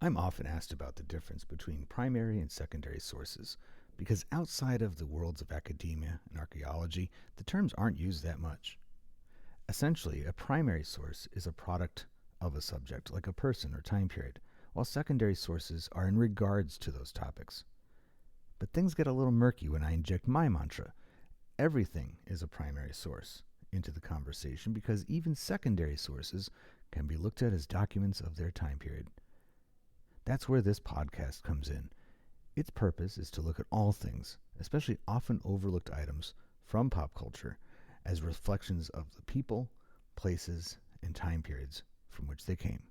I'm often asked about the difference between primary and secondary sources, because outside of the worlds of academia and archaeology, the terms aren't used that much. Essentially, a primary source is a product of a subject, like a person or time period, while secondary sources are in regards to those topics. But things get a little murky when I inject my mantra. Everything is a primary source into the conversation, because even secondary sources can be looked at as documents of their time period. That's where this podcast comes in. Its purpose is to look at all things, especially often overlooked items from pop culture, as reflections of the people, places, and time periods from which they came.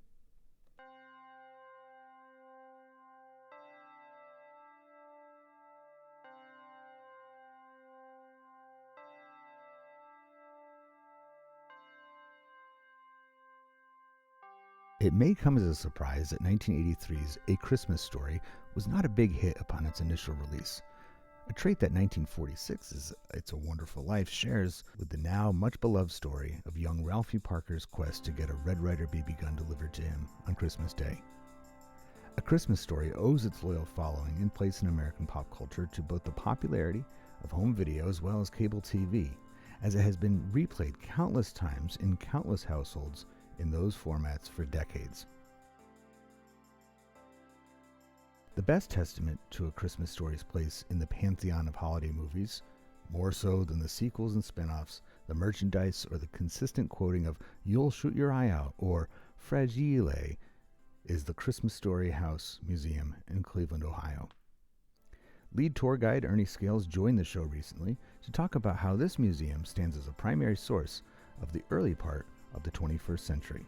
It may come as a surprise that 1983's A Christmas Story was not a big hit upon its initial release, a trait that 1946's It's a Wonderful Life shares with the now much beloved story of young Ralphie Parker's quest to get a Red Ryder BB gun delivered to him on Christmas Day. A Christmas Story owes its loyal following and place in American pop culture to both the popularity of home video as well as cable TV, as it has been replayed countless times in countless households in those formats for decades. The best testament to A Christmas Story's place in the pantheon of holiday movies, more so than the sequels and spin-offs, the merchandise, or the consistent quoting of "You'll shoot your eye out" or "Fragile," is the Christmas Story House Museum in Cleveland, Ohio. Lead tour guide Ernie Scales joined the show recently to talk about how this museum stands as a primary source of the early part of the 21st century.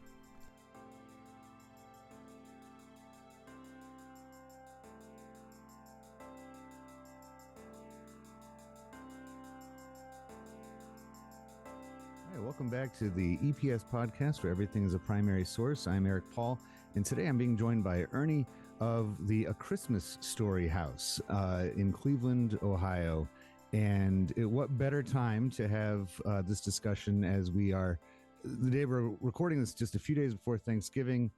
Hi, welcome back to the EPS podcast, where everything is a primary source. I'm Eric Paul, and today I'm being joined by Ernie of the A Christmas Story House in Cleveland, Ohio. And what better time to have this discussion, as we are the day we're recording this just a few days before Thanksgiving,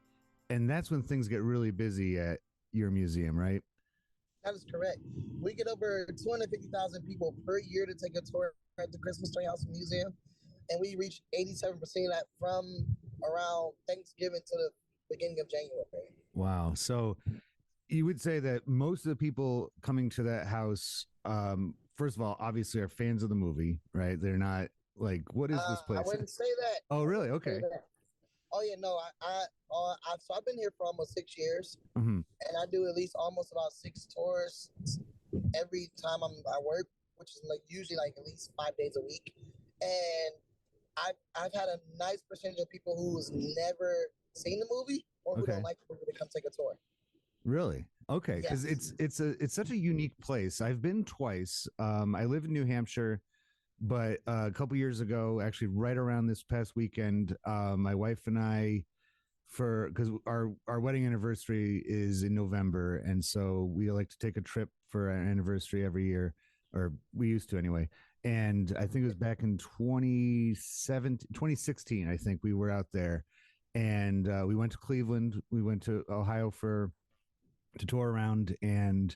and that's when things get really busy at your museum, right? That is correct. We get over 250,000 people per year to take a tour at the Christmas Story House Museum, and we reach 87% of that from around Thanksgiving to the beginning of January. Wow. So you would say that most of the people coming to that house, first of all, obviously are fans of the movie, right? They're not like, what is this place? I wouldn't say that. Oh, really? Okay. Oh yeah, no. So I've been here for almost 6 years, and I do at least almost about 6 tours every time I work, which is like usually like at least 5 days a week. And I've had a nice percentage of people who's never seen the movie or who don't like the movie to come take a tour. Really? Okay, because Yes. it's such a unique place. I've been twice. I live in New Hampshire, but a couple years ago, actually right around this past weekend, my wife and I, because our wedding anniversary is in November, and so we like to take a trip for an anniversary every year, or we used to anyway. And I think it was back in 2016, I think we were out there, and we went to Cleveland. We went to Ohio to tour around, and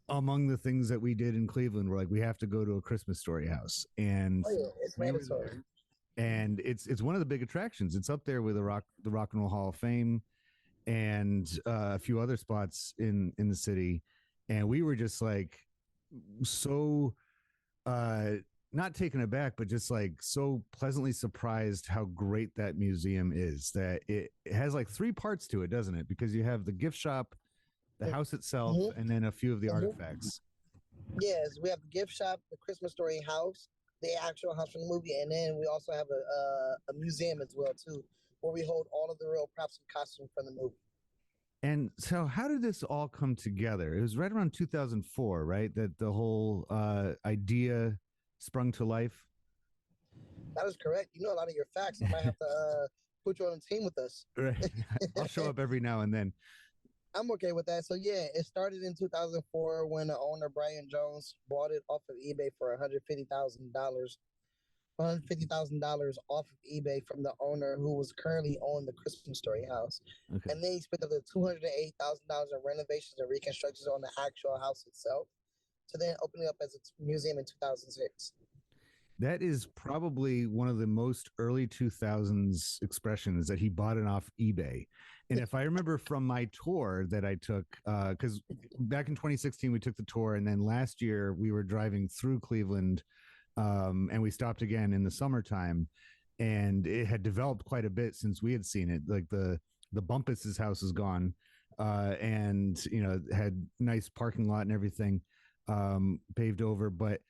among the things that we did in Cleveland were like, we have to go to A Christmas Story House, and It's mandatory. And it's one of the big attractions. It's up there with the Rock and Roll Hall of Fame and a few other spots in the city. And we were just like so not taken aback, but just like so pleasantly surprised how great that museum is. That it has like 3 parts to it, doesn't it? Because you have the gift shop, the house itself, and then a few of the artifacts. Yes, we have the gift shop, the Christmas Story House, the actual house from the movie, and then we also have a museum as well too, where we hold all of the real props and costumes from the movie. And so, how did this all come together? It was right around 2004, right? That the whole idea sprung to life. That is correct. You know a lot of your facts. I might have to put you on a team with us. Right. I'll show up every now and then. I'm okay with that. So yeah, it started in 2004 when the owner Brian Jones bought it off of eBay for $150,000. $150,000 off of eBay from the owner who was currently on the Christmas Story house. Okay. And then he spent up to $208,000 in renovations and reconstructions on the actual house itself, to then opening up as a museum in 2006. That is probably one of the most early 2000s expressions that he bought it off eBay. And if I remember from my tour that I took, because back in 2016, we took the tour. And then last year we were driving through Cleveland, and we stopped again in the summertime. And it had developed quite a bit since we had seen it. Like the Bumpus's house is gone, and, had nice parking lot and everything, paved over. But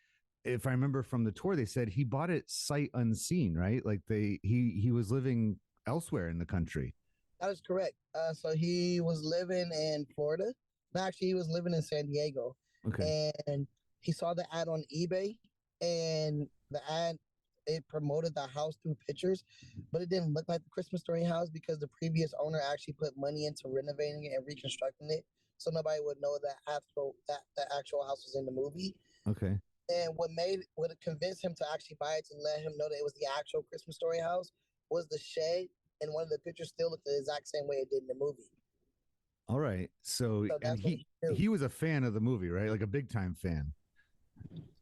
if I remember from the tour, they said he bought it sight unseen, right? Like he was living elsewhere in the country. That is correct. So he was living in Florida. No, actually, he was living in San Diego. Okay. And he saw the ad on eBay, and the ad, it promoted the house through pictures, but it didn't look like the Christmas Story house because the previous owner actually put money into renovating it and reconstructing it, so nobody would know that the actual house was in the movie. Okay. And what convinced him to actually buy it, to let him know that it was the actual Christmas Story house, was the shed, and one of the pictures still looked the exact same way it did in the movie. All right. So and he was a fan of the movie, right? Like a big time fan.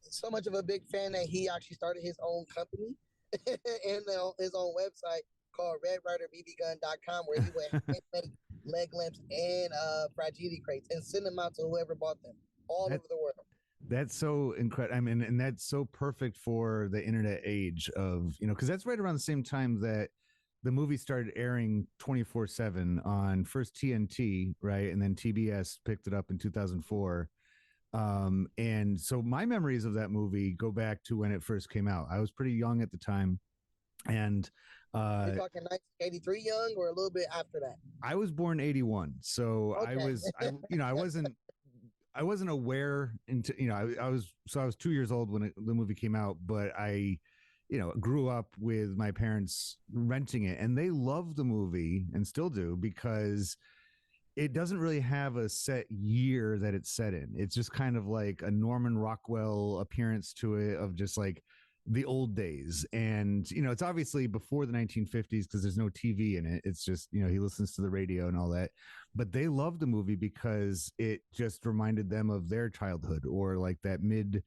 So much of a big fan that he actually started his own company and his own website called Red Ryder BB Gun.com, where he would make leg lamps and fragility crates and send them out to whoever bought them all over the world. That's so incredible. I mean, and that's so perfect for the internet age of, because that's right around the same time that the movie started airing 24/7 on first TNT, right? And then TBS picked it up in 2004. And so my memories of that movie go back to when it first came out. I was pretty young at the time. And you're talking 1983 young or a little bit after that? I was born 81. So okay. I wasn't aware until, I was 2 years old when the movie came out, but I, grew up with my parents renting it, and they loved the movie and still do, because it doesn't really have a set year that it's set in. It's just kind of like a Norman Rockwell appearance to it, of just like the old days. And, it's obviously before the 1950s because there's no TV in it. It's just, he listens to the radio and all that. But they loved the movie because it just reminded them of their childhood, or like that mid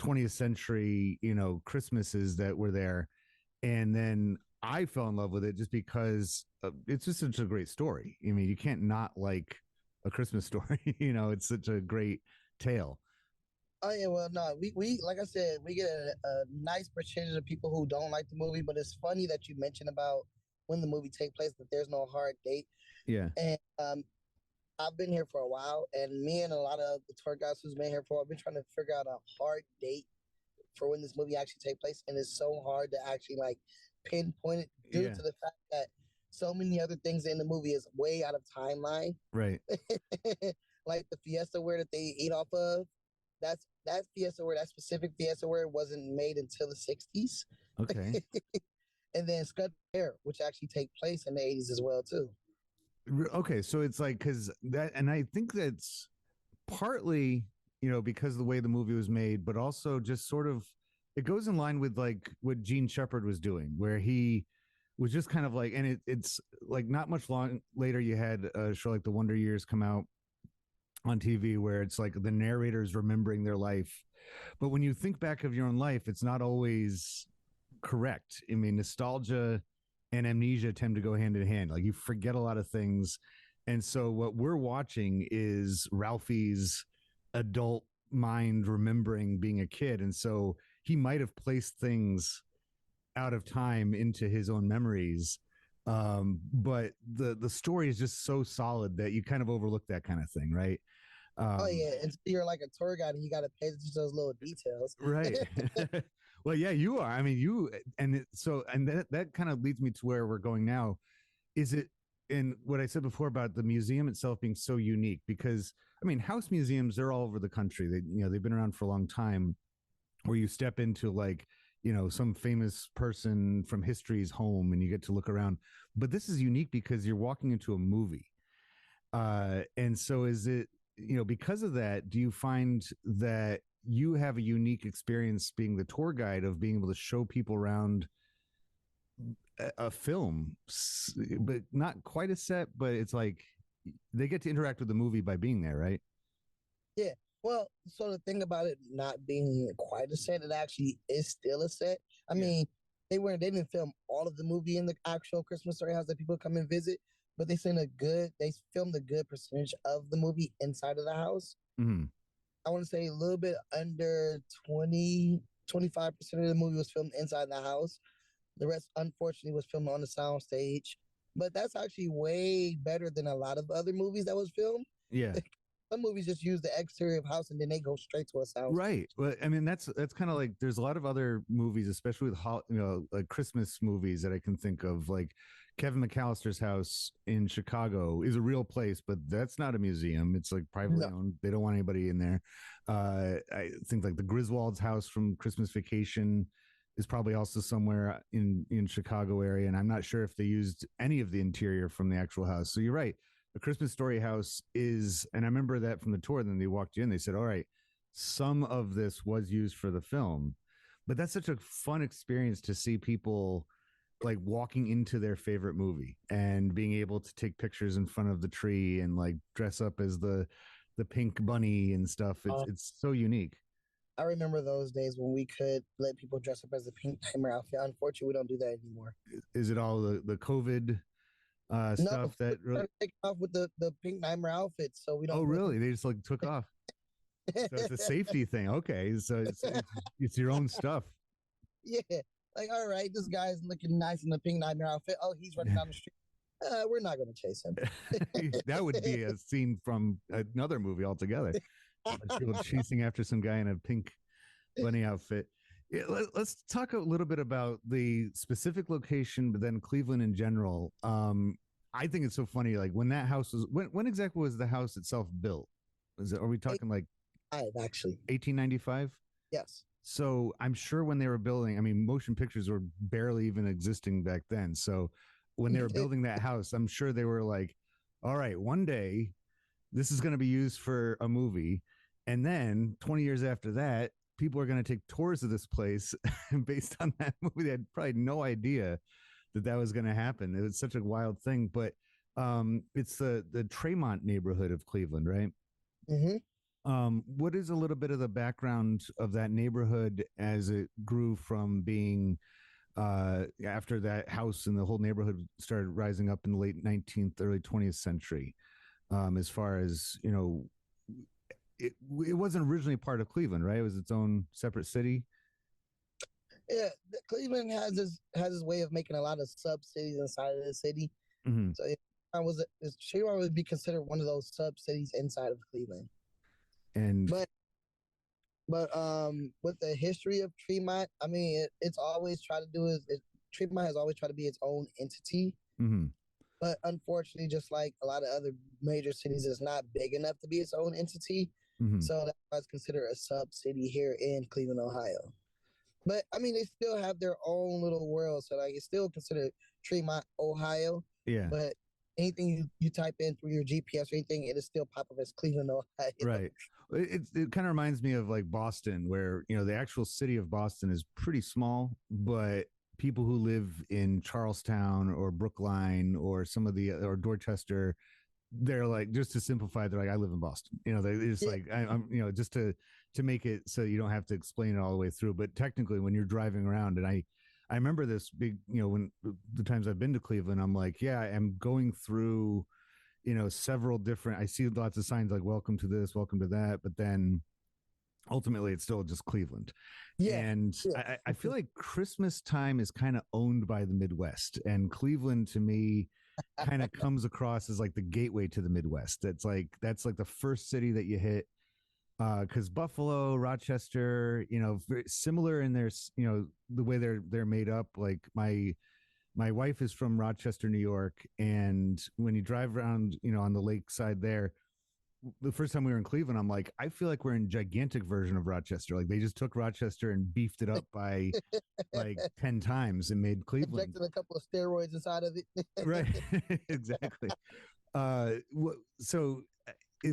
20th century, Christmases that were there. And then I fell in love with it just because it's just such a great story. I mean, you can't not like A Christmas Story. It's such a great tale. Oh yeah, well, no, we like I said, we get a nice percentage of people who don't like the movie, but it's funny that you mentioned about when the movie take place, that there's no hard date. Yeah. And I've been here for a while, and me and a lot of the tour guides who's been here for, I've been trying to figure out a hard date for when this movie actually take place, and it's so hard to actually like pinpoint it due to the fact that so many other things in the movie is way out of timeline. Right. Like the Fiesta ware that they eat off of. That Fiesta ware, that specific Fiesta ware, wasn't made until the 60s. Okay. And then Scud Air, which actually take place in the 80s as well too. Okay, so it's like, because that, and I think that's partly, because of the way the movie was made, but also just sort of, it goes in line with like what Gene Shepard was doing, where he was just kind of like, and it's like not much long later, you had a show like The Wonder Years come out on TV, where it's like the narrators remembering their life. But when you think back of your own life, it's not always correct. I mean, nostalgia and amnesia tend to go hand in hand. Like, you forget a lot of things. And so what we're watching is Ralphie's adult mind remembering being a kid. And so he might have placed things out of time into his own memories. But the story is just so solid that you kind of overlook that kind of thing, right? Oh yeah, and you're like a tour guide, and you got to pay attention to those little details, right? Well, yeah, you are. I mean, and that kind of leads me to where we're going now. Is it, and what I said before about the museum itself being so unique? Because I mean, house museums, they're all over the country. They've been around for a long time, where you step into like, some famous person from history's home and you get to look around. But this is unique because you're walking into a movie. And so is it, because of that, do you find that you have a unique experience being the tour guide of being able to show people around a film, but not quite a set, but it's like they get to interact with the movie by being there, right? Yeah. Well, so the thing about it not being quite a set, it actually is still a set. I Yeah. mean, they didn't film all of the movie in the actual Christmas Story house that people come and visit, but they filmed a good percentage of the movie inside of the house. Mm-hmm. I want to say a little bit under 25% of the movie was filmed inside the house. The rest, unfortunately, was filmed on the sound stage. But that's actually way better than a lot of other movies that was filmed. Yeah. Some movies just use the exterior of house and then they go straight to a sound. Right. Well, I mean, that's kind of like there's a lot of other movies, especially with like Christmas movies that I can think of, like Kevin McAllister's house in Chicago is a real place, but that's not a museum. It's like privately owned. They don't want anybody in there. I think like the Griswold's house from Christmas Vacation is probably also somewhere in Chicago area, and I'm not sure if they used any of the interior from the actual house. So you're right. A Christmas Story house is, and I remember that from the tour. Then they walked you in. They said, "All right, some of this was used for the film," but that's such a fun experience to see people like walking into their favorite movie and being able to take pictures in front of the tree and like dress up as the pink bunny and stuff. It's so unique. I remember those days when we could let people dress up as a pink timer outfit. Unfortunately, we don't do that anymore. Is it all the COVID stuff that really take off with the pink timer outfits? So we don't. Oh, really? They just like took off. So it's a safety thing. Okay, so it's your own stuff. Yeah, like all right, this guy's looking nice in the pink nightmare outfit. Oh, he's running down the street. We're not going to chase him. That would be a scene from another movie altogether. People chasing after some guy in a pink bunny outfit. Yeah, let's talk a little bit about the specific location, but then Cleveland in general. I think it's so funny. Like when that house was, when exactly was the house itself built? Are we talking like actually 1895? Yes. So I'm sure when they were building, I mean, motion pictures were barely even existing back then. So when they were building that house, I'm sure they were like, all right, one day this is going to be used for a movie. And then 20 years after that, people are going to take tours of this place based on that movie. They had probably no idea that was going to happen. It was such a wild thing, but it's the Tremont neighborhood of Cleveland, right? Mm-hmm. What is a little bit of the background of that neighborhood as it grew from being after that house and the whole neighborhood started rising up in the late 19th, early 20th century? As far as, you know, it wasn't originally part of Cleveland, right? It was its own separate city. Yeah, Cleveland has his way of making a lot of sub cities inside of the city. Mm-hmm. So Tremont would be considered one of those sub cities inside of Cleveland. And but with the history of Tremont, I mean, it's always tried to do Tremont has always tried to be its own entity. Mm-hmm. But unfortunately, just like a lot of other major cities, it's not big enough to be its own entity. Mm-hmm. So that's why it's considered a sub-city here in Cleveland, Ohio. But, I mean, they still have their own little world. So, like, it's still considered Tremont, Ohio. Yeah. But anything you type in through your GPS or anything, it'll still pop up as Cleveland, Ohio. Right. It kind of reminds me of, like, Boston, where, you know, the actual city of Boston is pretty small, but people who live in Charlestown or Brookline or or Dorchester, they're like, just to simplify, they're like, I live in Boston. You know, they're just like, I'm, you know, just to make it so you don't have to explain it all the way through. But technically, when you're driving around, and I remember this big, you know, when the times I've been to Cleveland, I'm like, yeah, I'm going through, you know, several different, I see lots of signs like, welcome to this, welcome to that. But then ultimately it's still just Cleveland. Yeah. And I feel like Christmas time is kind of owned by the Midwest, and Cleveland to me kind of comes across as like the gateway to the Midwest. That's like the first city that you hit. Because Buffalo, Rochester, you know, very similar in their, you know, the way they're made up. Like my wife is from Rochester, New York, and when you drive around, you know, on the lakeside there, the first time we were in Cleveland, I'm like, I feel like we're in gigantic version of Rochester. Like they just took Rochester and beefed it up by like 10 times and made Cleveland. Injected a couple of steroids inside of it. Right. Exactly. So do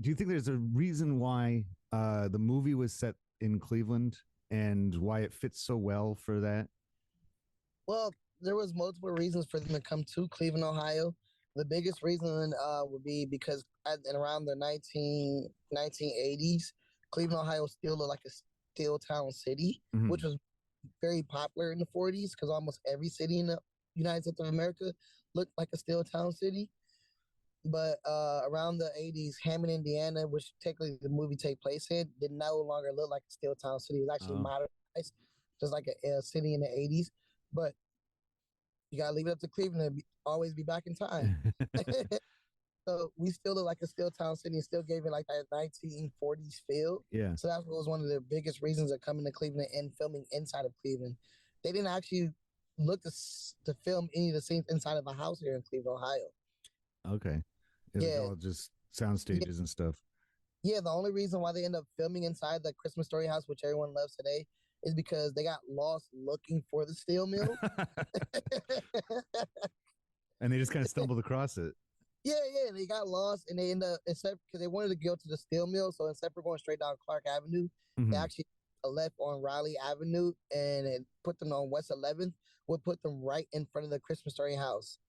you think there's a reason why the movie was set in Cleveland and why it fits so well for that? Well, there was multiple reasons for them to come to Cleveland, Ohio. The biggest reason would be because around the 1980s, Cleveland, Ohio still looked like a steel town city, which was very popular in the 40s because almost every city in the United States of America looked like a steel town city. But around the 80s, Hammond, Indiana, which technically the movie take place in, did no longer look like a steel town city. It was actually modernized, just like a city in the 80s. But you gotta leave it up to Cleveland to always be back in time. So we still look like a steel town city and still gave it like that 1940s feel. Yeah. So that was one of the biggest reasons of coming to Cleveland and filming inside of Cleveland. They didn't actually look to film any of the scenes inside of a house here in Cleveland, Ohio. Okay. It was all just sound stages and stuff. Yeah, the only reason why they end up filming inside the Christmas Story house, which everyone loves today, is because they got lost looking for the steel mill. And they just kind of stumbled across it. Yeah, they got lost and they end up, except because they wanted to go to the steel mill. So instead of going straight down Clark Avenue, they actually left on Raleigh Avenue and it put them on West 11th, would put them right in front of the Christmas Story house.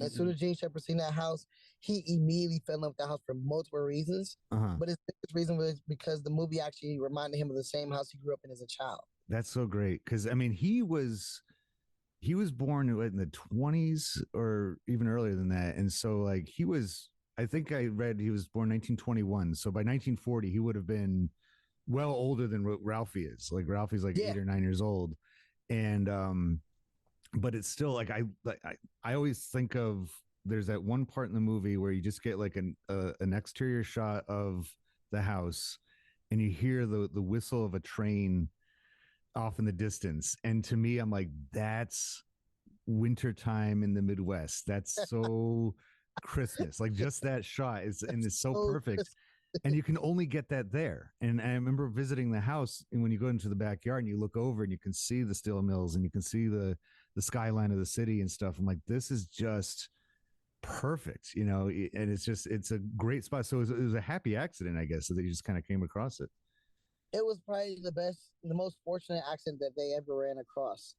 As soon as Gene Shepard seen that house, he immediately fell in love with the house for multiple reasons. But his biggest reason was because the movie actually reminded him of the same house he grew up in as a child. That's so great because I mean he was born in the 20s or even earlier than that, and so like he was. I think I read he was born 1921, so by 1940 he would have been well older than Ralphie is. Like Ralphie's like 8 or 9 years old, and but it's still like I always think of there's that one part in the movie where you just get like an exterior shot of the house and you hear the whistle of a train off in the distance, and to me I'm like, that's wintertime in the Midwest. That's so Christmas. Like just that shot is and it's so perfect. And you can only get that there. And I remember visiting the house, and when you go into the backyard and you look over and you can see the steel mills and you can see the skyline of the city and stuff. I'm like, this is just perfect, you know. And it's a great spot. So it was a happy accident, I guess, so that you just kind of came across it. It was probably the most fortunate accident that they ever ran across.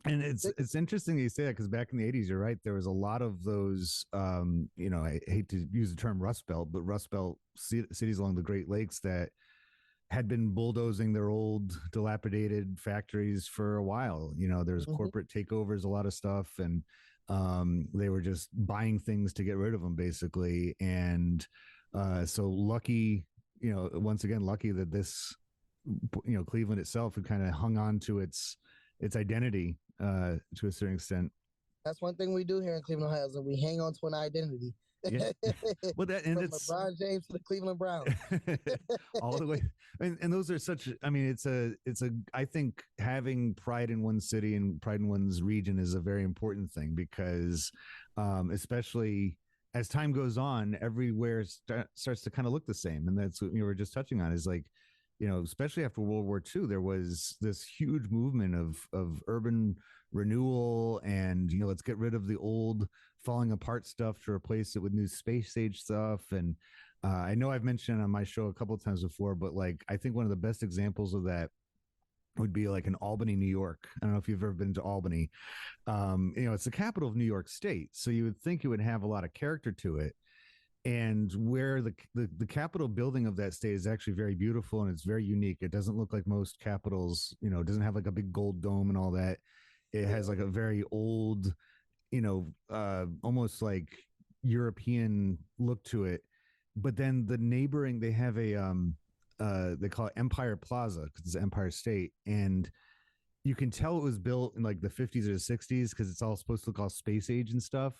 And it's interesting that you say that because back in the 80s, you're right, there was a lot of those, you know, I hate to use the term Rust Belt, but Rust Belt cities along the Great Lakes that had been bulldozing their old dilapidated factories for a while. You know, there's corporate takeovers, a lot of stuff, and they were just buying things to get rid of them, basically. And so lucky, you know, once again, lucky that this, you know, Cleveland itself had kind of hung on to its identity to a certain extent. That's one thing we do here in Cleveland, Ohio, is that we hang on to an identity. Yeah. Well, that and from it's LeBron James to the Cleveland Browns, all the way. And those are such. I mean, it's a. I think having pride in one's city and pride in one's region is a very important thing because, especially as time goes on, everywhere starts to kind of look the same, and that's what you were just touching on. Is like, you know, especially after World War II, there was this huge movement of urban renewal and, you know, let's get rid of the old falling apart stuff to replace it with new space age stuff. And I know I've mentioned on my show a couple of times before, but like I think one of the best examples of that would be like in Albany, New York. I don't know if you've ever been to Albany. You know, it's the capital of New York State, so you would think it would have a lot of character to it. And where the Capitol building of that state is actually very beautiful and it's very unique. It doesn't look like most capitals, you know, it doesn't have like a big gold dome and all that. It has like a very old, you know, almost like European look to it. But then the neighboring, they have a, they call it Empire Plaza because it's Empire State. And you can tell it was built in like the 50s or the 60s because it's all supposed to look all space age and stuff.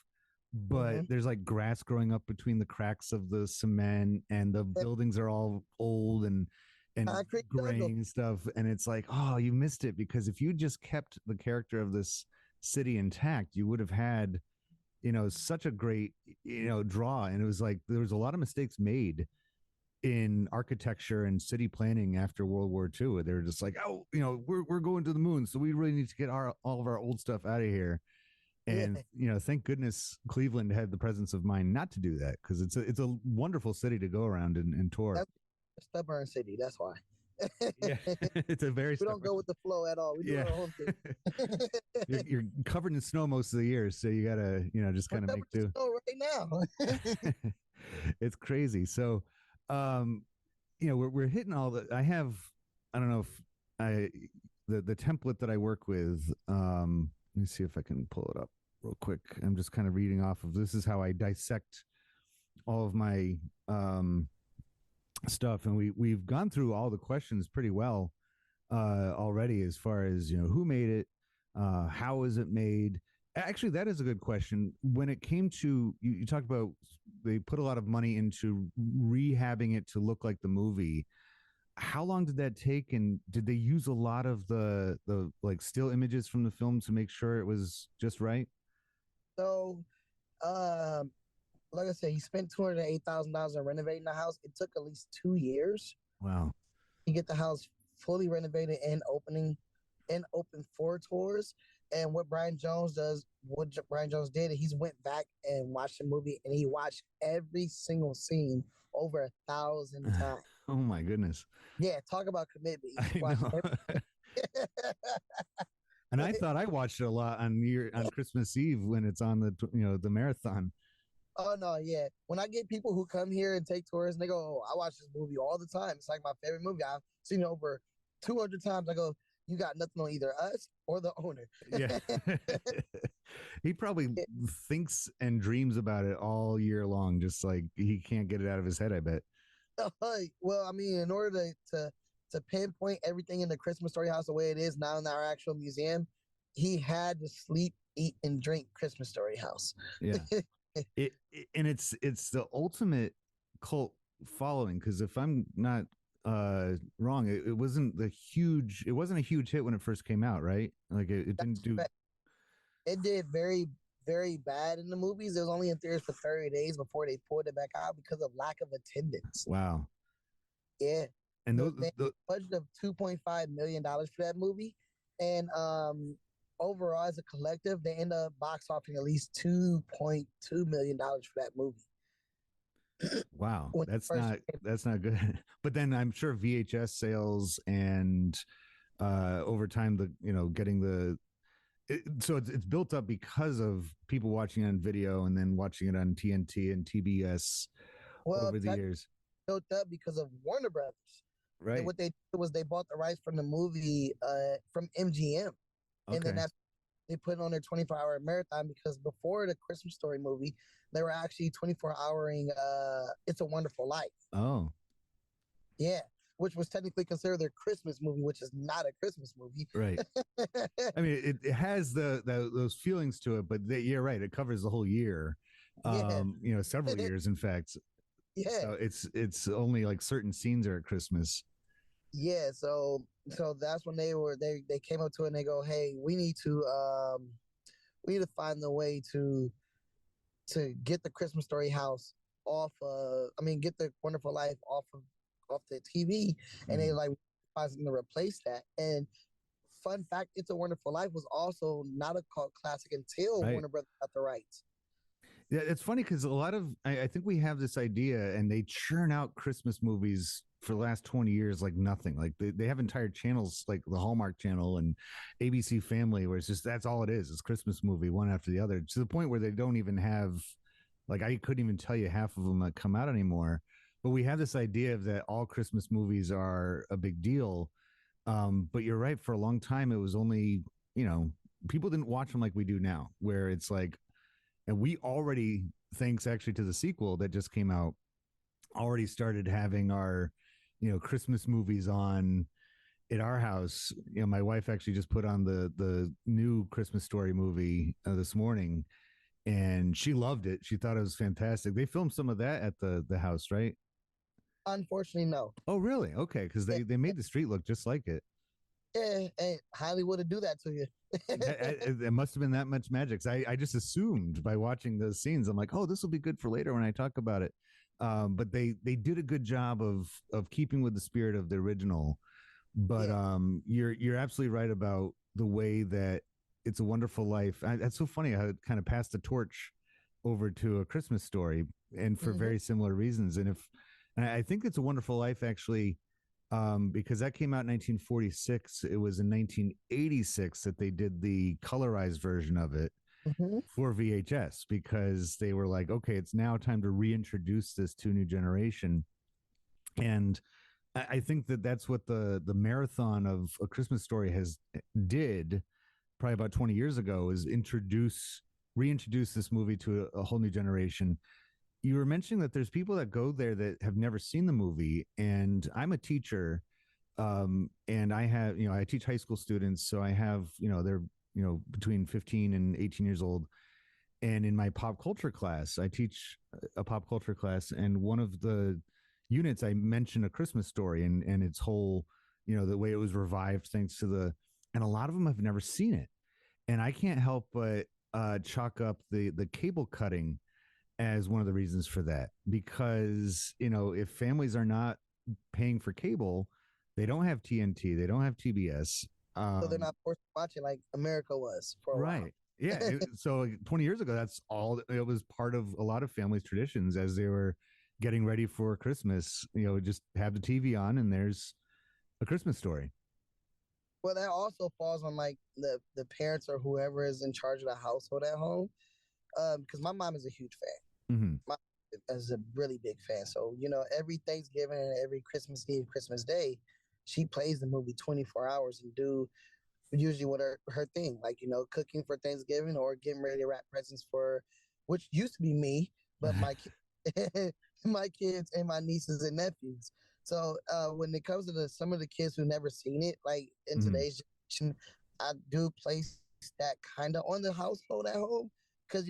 But there's like grass growing up between the cracks of the cement and the buildings are all old and gray and stuff. And it's like, oh, you missed it, because if you just kept the character of this city intact, you would have had, you know, such a great, you know, draw. And it was like there was a lot of mistakes made in architecture and city planning after World War II. They were just like, oh, you know, we're going to the moon, so we really need to get all of our old stuff out of here. And thank goodness Cleveland had the presence of mind not to do that, because it's a wonderful city to go around and tour. That's a stubborn city. That's why. Yeah, it's a very. We don't go with the flow at all. We do our own thing. You're covered in snow most of the year, so you gotta just kind of make do. Snow right now. It's crazy. So, we're hitting all the. I don't know if the template that I work with. Let me see if I can pull it up real quick. I'm just kind of reading off of this is how I dissect all of my stuff, and we've gone through all the questions pretty well already, as far as who made it, how is it made. Actually, that is a good question. When it came to you talked about they put a lot of money into rehabbing it to look like the movie. How long did that take, and did they use a lot of the like still images from the film to make sure it was just right? So, like I said, he spent $208,000 on renovating the house. It took at least 2 years. Wow. To get the house fully renovated and open for tours. And what Brian Jones did, he's went back and watched the movie, and he watched every single scene over 1,000 times. Oh my goodness. Yeah, talk about commitment. I know. And I thought I watched it a lot on Christmas Eve when it's on the marathon. Oh no, yeah. When I get people who come here and take tours and they go, "Oh, I watch this movie all the time. It's like my favorite movie. I've seen it over 200 times." I go, "You got nothing on either us or the owner." Yeah. He probably thinks and dreams about it all year long, just like he can't get it out of his head, I bet. Well, I mean, in order to pinpoint everything in the Christmas Story House the way it is now in our actual museum, he had to sleep, eat, and drink Christmas Story House. Yeah. And it's the ultimate cult following, because if I'm not wrong, it wasn't a huge hit when it first came out, right? Like it didn't do. It did very, very bad in the movies. It was only in theaters for 30 days before they pulled it back out because of lack of attendance. Wow. Yeah. And they budget of $2.5 million for that movie, and overall as a collective, they end up box offering at least $2.2 million for that movie. Wow, that's not good. But then I'm sure VHS sales and over time getting so it's built up because of people watching it on video and then watching it on TNT and TBS over the years. Built up because of Warner Brothers. Right. And what they did was they bought the rights from the movie from MGM, and then they put it on their 24-hour marathon, because before the Christmas Story movie, they were actually 24-houring It's a Wonderful Life. Oh. Yeah, which was technically considered their Christmas movie, which is not a Christmas movie. Right. I mean, it has those feelings to it, but you're right. It covers the whole year. Several years, in fact. Yeah. So it's only like certain scenes are at Christmas. Yeah. So that's when they came up to it and they go, "Hey, we need to find a way to get the Christmas Story House get the Wonderful Life off the TV." And they find something to replace that. And fun fact, It's a Wonderful Life was also not a cult classic until Warner Brothers got the rights. Yeah, it's funny because a lot of I think we have this idea, and they churn out Christmas movies for the last 20 years like nothing. Like they have entire channels like the Hallmark Channel and ABC Family, where it's just that's all it is. It's Christmas movie one after the other, to the point where they don't even have, like, I couldn't even tell you half of them that come out anymore. But we have this idea of that all Christmas movies are a big deal. But you're right. For a long time, it was only, people didn't watch them like we do now, where it's like, and we already, thanks actually to the sequel that just came out, already started having our, Christmas movies on at our house. My wife actually just put on the new Christmas Story movie this morning, and she loved it. She thought it was fantastic. They filmed some of that at the house, right? Unfortunately, no. Oh, really? Okay, because they made the street look just like it. Yeah, and Hollywood would do that to you. It must have been that much magic. I just assumed by watching those scenes, I'm like, oh, this will be good for later when I talk about it. But they did a good job of keeping with the spirit of the original. But you're absolutely right about the way that It's a Wonderful Life. That's so funny how it kind of passed the torch over to A Christmas Story, and for Mm-hmm. very similar reasons. And I think It's a Wonderful Life actually, because that came out in 1946. It was in 1986 that they did the colorized version of it Mm-hmm. for VHS, because they were like, okay, it's now time to reintroduce this to a new generation. And I think that that's what the marathon of A Christmas Story has did probably about 20 years ago, is reintroduce this movie to a whole new generation. You were mentioning that there's people that go there that have never seen the movie, and I'm a teacher, and I have, I teach high school students, so I have, they're, between 15 and 18 years old. And in my pop culture class, I teach a pop culture class, and one of the units I mentioned A Christmas Story, and its whole, the way it was revived thanks to and a lot of them have never seen it. And I can't help but chalk up the cable cutting as one of the reasons for that, because if families are not paying for cable, they don't have TNT, they don't have TBS. So they're not forced to watch it like America was for a while. Right. Yeah. So like 20 years ago, that's all. It was part of a lot of families' traditions as they were getting ready for Christmas. Just have the TV on, and there's A Christmas Story. Well, that also falls on like the parents or whoever is in charge of the household at home. Because my mom is a huge fan. Mm-hmm. My mom is a really big fan. So every Thanksgiving and every Christmas Eve, Christmas Day, she plays the movie 24 hours and do usually what her thing, like cooking for Thanksgiving or getting ready to wrap presents for, which used to be me, but my kids and my nieces and nephews. So when it comes to some of the kids who never seen it, like in Mm-hmm. today's generation, I do place that kind of on the household at home, because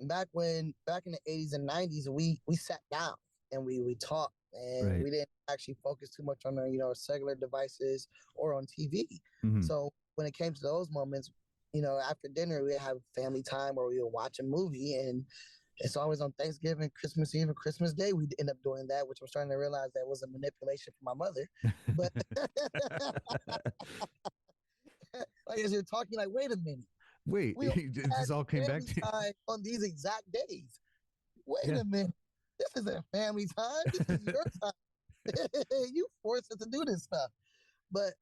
back in the 80s and 90s, we sat down and we talked, and Right. we didn't actually focus too much on our cellular devices or on TV. Mm-hmm. So when it came to those moments, after dinner we have family time where we would watch a movie, and it's always on Thanksgiving, Christmas Eve, and Christmas Day we end up doing that, which I'm starting to realize that was a manipulation from my mother. But like as you're talking, like, wait a minute, Wait, we had this all came back family to time on these exact days. Wait yeah. a minute, this isn't family time. This is your time. You forced us to do this stuff. But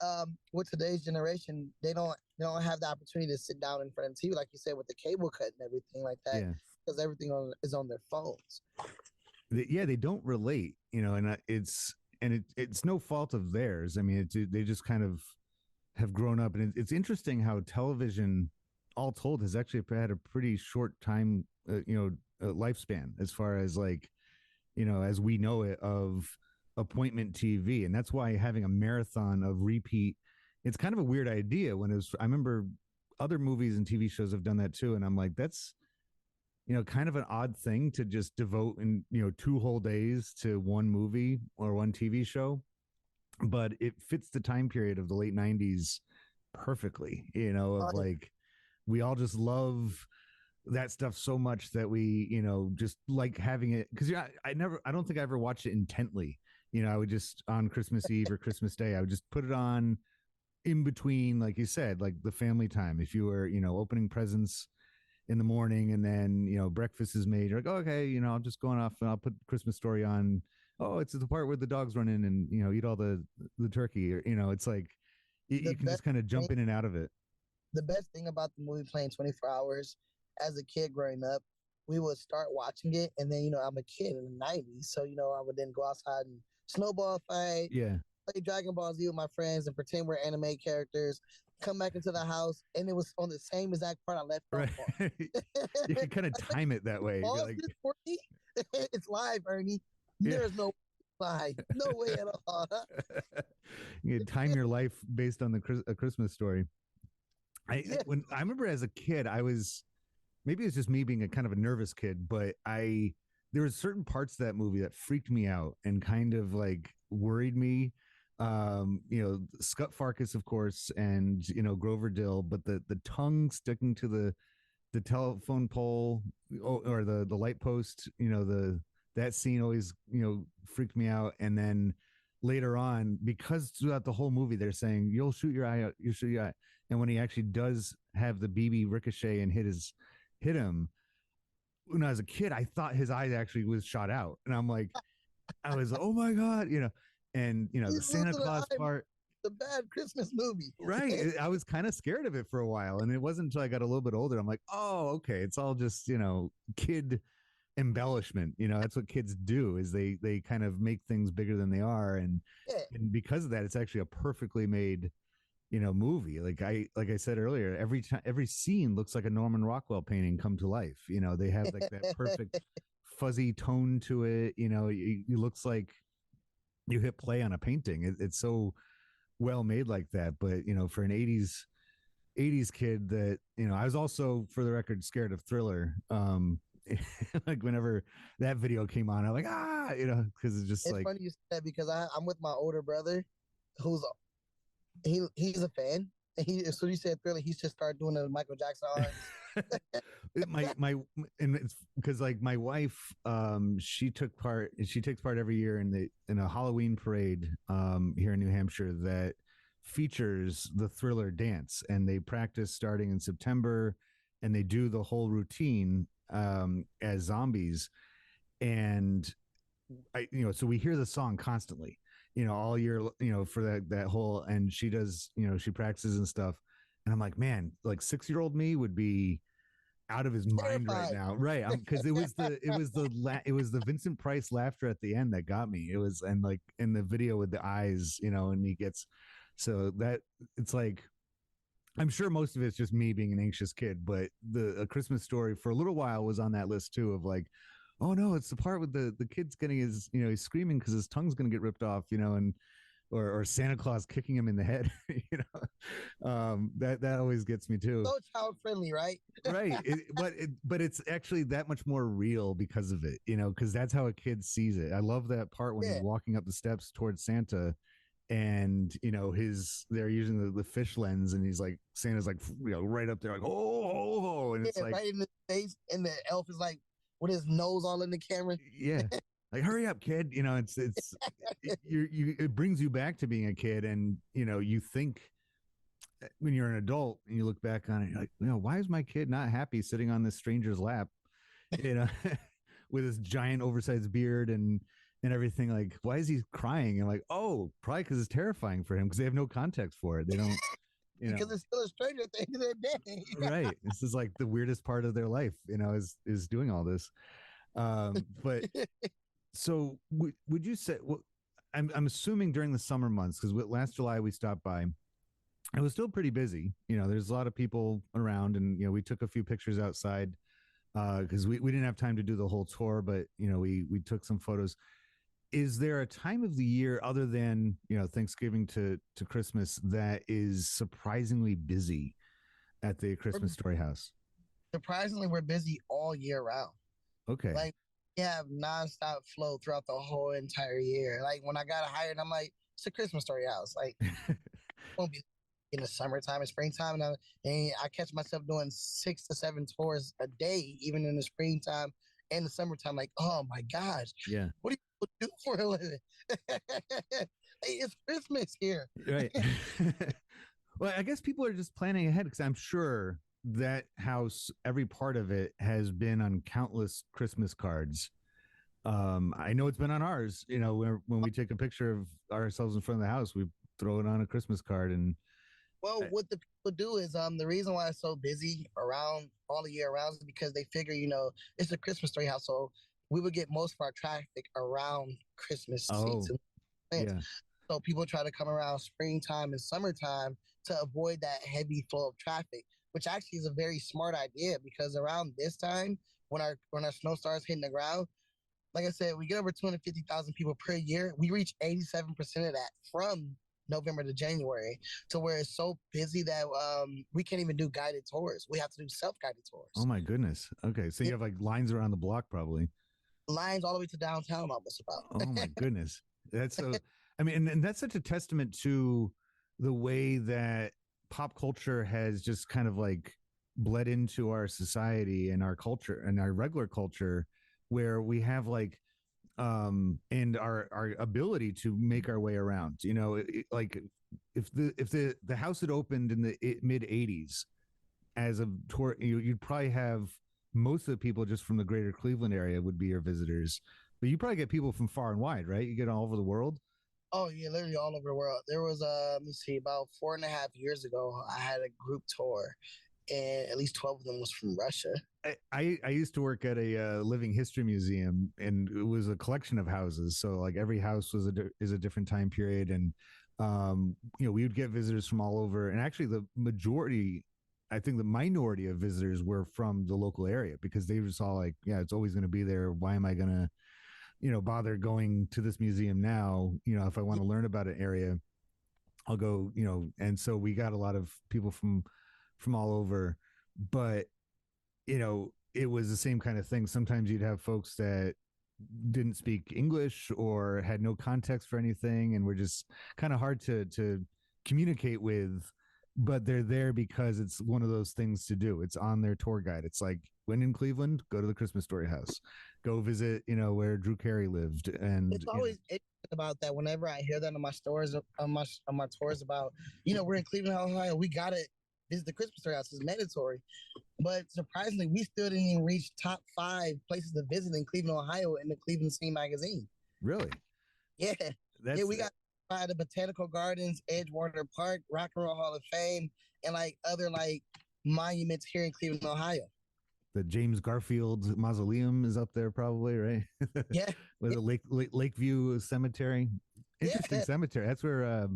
with today's generation, they don't have the opportunity to sit down in front of TV, like you said, with the cable cut and everything like that, Yeah. because everything is on their phones. They don't relate, and it's no fault of theirs. I mean, they just kind of have grown up, and it's interesting how television, all told, has actually had a pretty short time, lifespan, as far as like, as we know it, of appointment TV. And that's why having a marathon of repeat, it's kind of a weird idea. I remember other movies and TV shows have done that too, and I'm like, that's kind of an odd thing to just devote in 2 whole days to one movie or one TV show. But it fits the time period of the late 90s perfectly, of like, we all just love that stuff so much that we just like having it, because I don't think I ever watched it intently. I would just, on Christmas Eve or Christmas Day, I would just put it on in between, like you said, like the family time. If you were opening presents in the morning, and then breakfast is made, you're like, oh, okay, I'm just going off and I'll put Christmas Story on. Oh, it's the part where the dogs run in and eat all the turkey, or it's like you can just kind of jump in and out of it. The best thing about the movie playing 24 hours, as a kid growing up, we would start watching it, and then I'm a kid in the 90s, so I would then go outside and snowball fight, Yeah. play Dragon Ball Z with my friends, and pretend we're anime characters. Come back into the house, and it was on the same exact part I left off Right. You can kind of time it that way. Pause Like, this for me. It's live, Ernie. yeah. There's no live, no way at all. You can time your life based on A Christmas Story. When I remember as a kid, I was, maybe it's just me being a kind of a nervous kid, but there were certain parts of that movie that freaked me out and kind of like worried me. Scut Farkus, of course, and Grover Dill, but the tongue sticking to the telephone pole, or the light post, that scene always freaked me out. And then later on, because throughout the whole movie they're saying, you'll shoot your eye out, you shoot your eye, And when he actually does have the BB ricochet and hit him, when I was a kid, I thought his eye actually was shot out, and I'm like, I was, oh my god, and the He's Santa losing an Claus eye. part. The bad Christmas movie. Right. I was kind of scared of it for a while. And it wasn't until I got a little bit older. I'm like, oh, okay. It's all just, kid embellishment. That's what kids do is they kind of make things bigger than they are. And Yeah. and because of that, it's actually a perfectly made, movie. Like I said earlier, every scene looks like a Norman Rockwell painting come to life. They have like that perfect fuzzy tone to it. It looks like you hit play on a painting. It's so well made like that. But for an 80s kid, that I was also, for the record, scared of Thriller. Like whenever that video came on, I'm like, because it's just It's like, funny you said that because I'm with my older brother, who's he's a fan. And so you said Thriller, he's just started doing the Michael Jackson arms. my and it's because like my wife, she takes part every year in a Halloween parade here in New Hampshire that features the Thriller dance, and they practice starting in September, and they do the whole routine as zombies. And so we hear the song constantly, all year, for that whole, and she does, she practices and stuff. And I'm like, man, like 6-year-old me would be out of his mind right Terrified. now. Right. Cause it was the Vincent Price laughter at the end that got me. It was, and like in the video with the eyes, and he gets, so that it's like, I'm sure most of it's just me being an anxious kid, but A Christmas Story for a little while was on that list too, of like, oh no, it's the part with the kid's getting his, he's screaming because his tongue's going to get ripped off, and or Santa Claus kicking him in the head. That always gets me too. So child friendly, right? Right. But it's actually that much more real because of it, because that's how a kid sees it. I love that part when he's Yeah. walking up the steps towards Santa, and they're using the fish lens, and he's like, Santa's like, right up there, like, oh, and it's Yeah, like, right in the face, and the elf is like with his nose all in the camera. yeah, like, hurry up, kid. It brings you back to being a kid, and you think when you're an adult and you look back on it, you're like, why is my kid not happy sitting on this stranger's lap, you know, with his giant oversized beard and everything? Like, why is he crying? And like, oh, probably because it's terrifying for him because they have no context for it. They don't, Because it's still a stranger at the end of the day. right. This is like the weirdest part of their life, is doing all this. But so would you say? Well, I'm assuming during the summer months, because last July we stopped by. It was still pretty busy. There's a lot of people around, and we took a few pictures outside because we didn't have time to do the whole tour, but we took some photos. Is there a time of the year other than Thanksgiving to Christmas that is surprisingly busy at the Christmas Story House? Surprisingly, we're busy all year round. Okay. Like, we have nonstop flow throughout the whole entire year. Like, when I got hired, I'm like, it's a Christmas Story house. Like, won't be in the summertime and springtime. And I catch myself doing 6 to 7 tours a day, even in the springtime and the summertime. Like, oh my gosh, Yeah. what do you do for a living? Hey, it's Christmas here. Right. Well, I guess people are just planning ahead, because I'm sure that house, every part of it has been on countless Christmas cards. I know it's been on ours. When we take a picture of ourselves in front of the house, we throw it on a Christmas card. And Well, what the people do is the reason why it's so busy around all the year around is because they figure, it's a Christmas Story house, so we would get most of our traffic around Christmas season. yeah. So people try to come around springtime and summertime to avoid that heavy flow of traffic, which actually is a very smart idea, because around this time, when our snow starts hitting the ground, like I said, we get over 250,000 people per year. We reach 87% of that from November to January, to where it's so busy that we can't even do guided tours. We have to do self-guided tours. Oh my goodness. Okay, so you have like lines around the block, probably lines all the way to downtown, almost about. Oh my goodness, that's so. I mean, and that's such a testament to the way that pop culture has just kind of like bled into our society and our culture and our regular culture, where we have like and our ability to make our way around, like if the house had opened in the mid '80s as a tour, you'd probably have most of the people just from the greater Cleveland area would be your visitors, but you probably get people from far and wide, right? You get all over the world. Oh yeah, literally all over the world. There was let me see, about 4.5 years ago, I had a group tour, and at least 12 of them was from Russia. I used to work at a living history museum, and it was a collection of houses. So like every house was is a different time period, and we would get visitors from all over. And actually, the majority, I think, the minority of visitors were from the local area because they just saw like, yeah, it's always going to be there. Why am I going to, bother going to this museum now? If I want to learn about an area, I'll go. And so we got a lot of people from all over, but it was the same kind of thing. Sometimes you'd have folks that didn't speak English or had no context for anything and were just kind of hard to communicate with, but they're there because it's one of those things to do. It's on their tour guide. It's like, when in Cleveland, go to the Christmas Story House, go visit, where Drew Carey lived. And it's always about that. Whenever I hear that on my stories, on my tours about, we're in Cleveland, Ohio, we gotta visit the Christmas Story House. It's mandatory. But surprisingly, we still didn't even reach top 5 places to visit in Cleveland, Ohio in the Cleveland Scene magazine. Really? Yeah. We got by the Botanical Gardens, Edgewater Park, Rock and Roll Hall of Fame, and like other like monuments here in Cleveland, Ohio. The James Garfield Mausoleum is up there probably, right? Yeah. With the Lakeview Cemetery. Interesting cemetery. That's where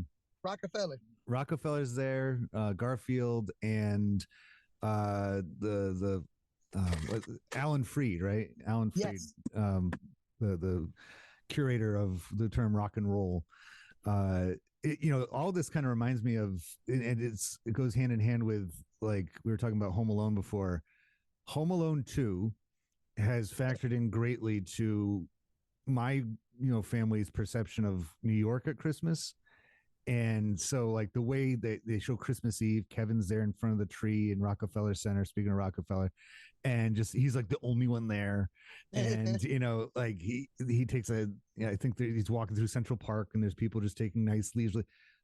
Rockefeller's there, Garfield, and the Alan Freed, right? Alan Freed, yes. The curator of the term rock and roll. All this kind of reminds me of, and it goes hand in hand with, like we were talking about Home Alone before. Home Alone 2 has factored in greatly to my family's perception of New York at Christmas. And so, like, the way they show Christmas Eve, Kevin's there in front of the tree in Rockefeller Center, speaking of Rockefeller, and just he's like the only one there. And like he takes I think he's walking through Central Park, and there's people just taking nice leaves.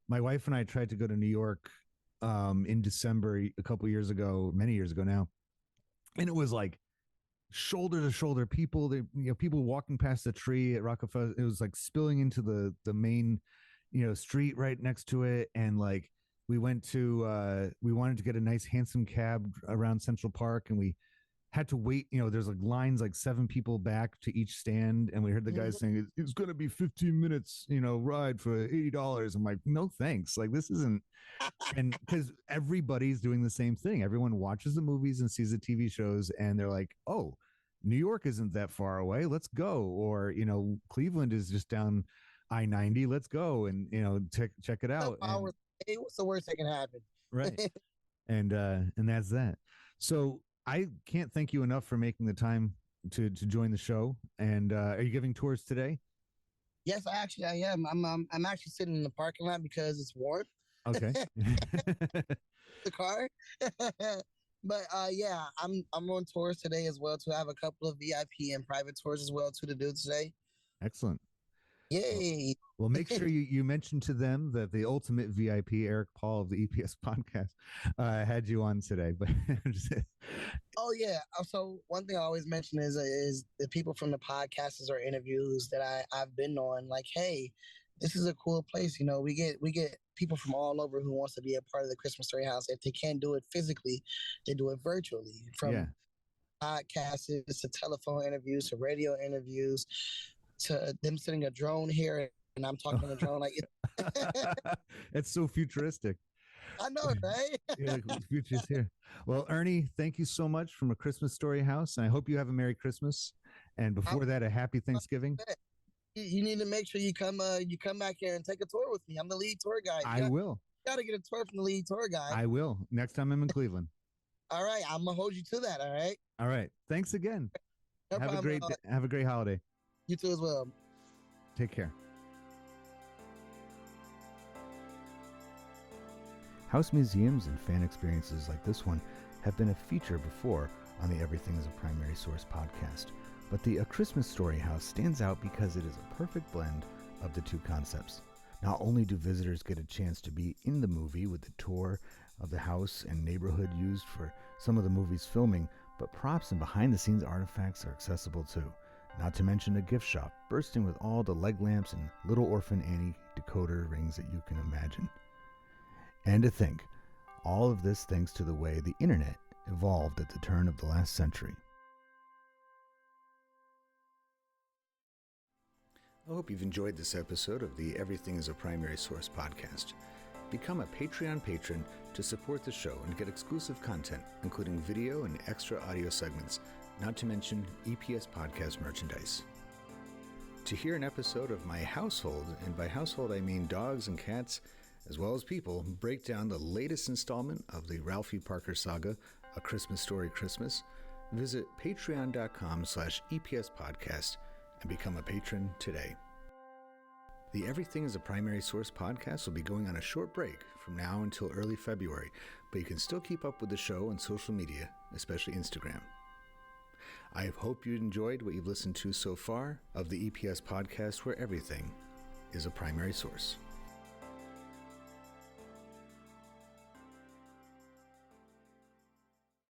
My wife and I tried to go to New York in December a couple years ago, many years ago now, and it was like shoulder to shoulder people. People walking past the tree at Rockefeller. It was like spilling into the main street right next to it. And like we wanted to get a nice handsome cab around Central Park, and we had to wait. There's like lines, like 7 people back to each stand, and we heard the guy saying it's going to be 15 minutes ride for $80. I'm like, no thanks, like this isn't. And because everybody's doing the same thing, everyone watches the movies and sees the TV shows, and they're like, oh, New York isn't that far away, let's go. Or Cleveland is just down I-90, let's go and check it out. And, hey, what's the worst that can happen? Right. and that's that. So I can't thank you enough for making the time to join the show. And are you giving tours today? Yes, I am. I'm actually sitting in the parking lot because it's warm. Okay. The car. But yeah, I'm on tours today as well too. I have a couple of VIP and private tours as well too to do today. Excellent. Yay. Well, make sure you mention to them that the ultimate VIP, Eric Paul of the EPS podcast, had you on today. But oh yeah. So one thing I always mention is the people from the podcasts or interviews that I've been on. Like, hey, this is a cool place. We get people from all over who wants to be a part of the Christmas Story House. If they can't do it physically, they do it virtually. From podcasts to telephone interviews to radio interviews, to them sending a drone here and I'm talking on a drone. Like it's so futuristic. I know, right? Yeah, the future's here. Well, Ernie, thank you so much from A Christmas Story House, and I hope you have a Merry Christmas, and before that, a Happy Thanksgiving. You need to make sure you come back here and take a tour with me. I'm the lead tour guide. I will. You got to get a tour from the lead tour guide. I will. Next time I'm in Cleveland. All right. I'm going to hold you to that. All right. All right. Thanks again. No have problem. Have a great holiday. You too as well. Take care. House museums and fan experiences like this one have been a feature before on the Everything is a Primary Source podcast, but the A Christmas Story House stands out because it is a perfect blend of the two concepts. Not only do visitors get a chance to be in the movie with the tour of the house and neighborhood used for some of the movie's filming, but props and behind-the-scenes artifacts are accessible too. Not to mention a gift shop bursting with all the leg lamps and Little Orphan Annie decoder rings that you can imagine. And to think, all of this thanks to the way the internet evolved at the turn of the last century. I hope you've enjoyed this episode of the Everything is a Primary Source podcast. Become a Patreon patron to support the show and get exclusive content, including video and extra audio segments, not to mention EPS podcast merchandise. To hear an episode of my household, and by household I mean dogs and cats, as well as people, break down the latest installment of the Ralphie Parker saga, A Christmas Story Christmas, visit patreon.com/EPS podcast and become a patron today. The Everything is a Primary Source podcast will be going on a short break from now until early February, but you can still keep up with the show on social media, especially Instagram. I hope you enjoyed what you've listened to so far of the EPS podcast, where everything is a primary source.